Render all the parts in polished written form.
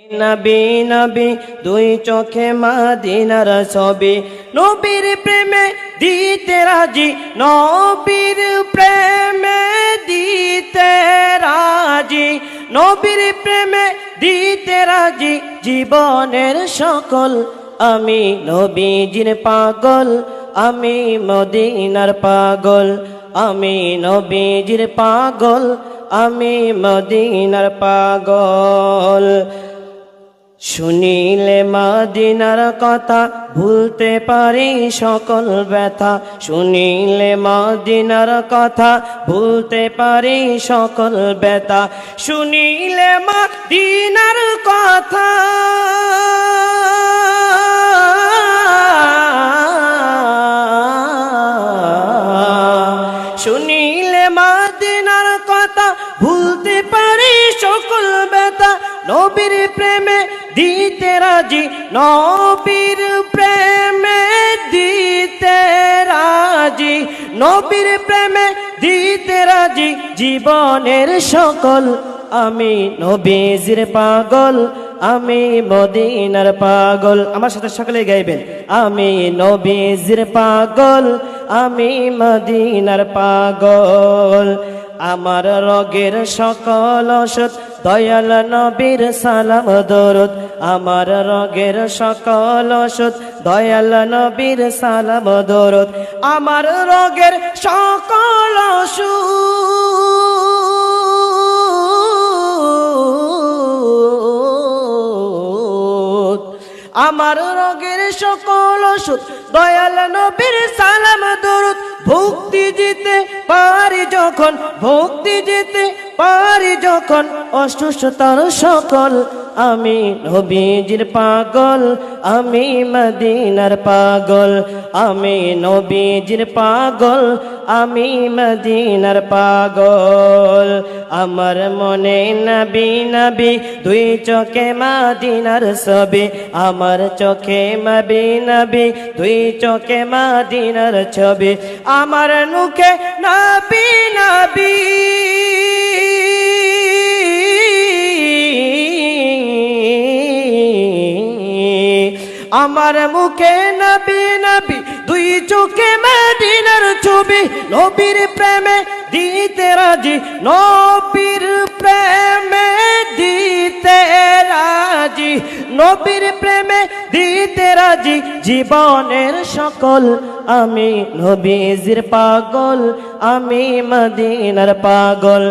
নবী নবী দুই চোখে মদিনার ছবি, নবীর প্রেমে দিতে রাজি, নবীর প্রেমে দিতে রাজি, নবীর প্রেমে দিতে রাজি জীবনের সকল। আমি নবীজির পাগল, আমি মদিনার পাগল, আমি নবীজির পাগল, আমি মদিনার পাগল। শুনিলে মদিনার কথা ভুলতে পারি সকল ব্যথা, শুনিলে মদিনার কথা ভুলতে পারি সকল ব্যথা, শুনিলে মদিনার কথা শুনিলে মদিনার কথা ভুলতে পারি সকল ব্যথা। নবীর প্রেমে দিতে রাজি, নবীর প্রেমে দিতে রাজি, নবীর প্রেমে দিতে রাজি জীবনের সকল। আমি নবীজির পাগল, আমি মদিনার পাগল। আমার সাথে সকলে গাইবেন, আমি নবীজির পাগল, আমি মদিনার পাগল। আমার রোগের সকল ওষুধ দয়াল নবীর সালাম দরুদ, আমার রোগের সকল ওষুধ দয়াল নবীর সালাম দরুদ, আমার রোগের সকল ওষুধ, আমার রোগের সকল ওষুধ দয়াল নবীর সালাম দরুদ। ভক্তি জিতে পারি যখন, ভক্তি জিতে পারি যখন অসুস্থতার সকল। আমি নবীজির পাগল, আমি মদিনার পাগল, আমি নবীজির পাগল, আমি মদিনার পাগল। আমার মনে নবী নবী দুই চোখে মদিনার ছবি, আমার চোখে নবী নবী দুই চোখে মদিনার ছবি, আমার মুখে নবী নবী আমার মুখে নবী নবী দুই চোখে মদিনার ছবি। নবীর প্রেমে দিতে রাজি, নবীর প্রেমে দিতে রাজি, নবীর প্রেমে দিতে রাজি জীবনের সকল। আমি নবীজির পাগল, আমি মদিনার পাগল,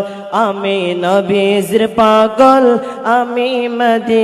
আমি নবীজির পাগল, আমি মদিনা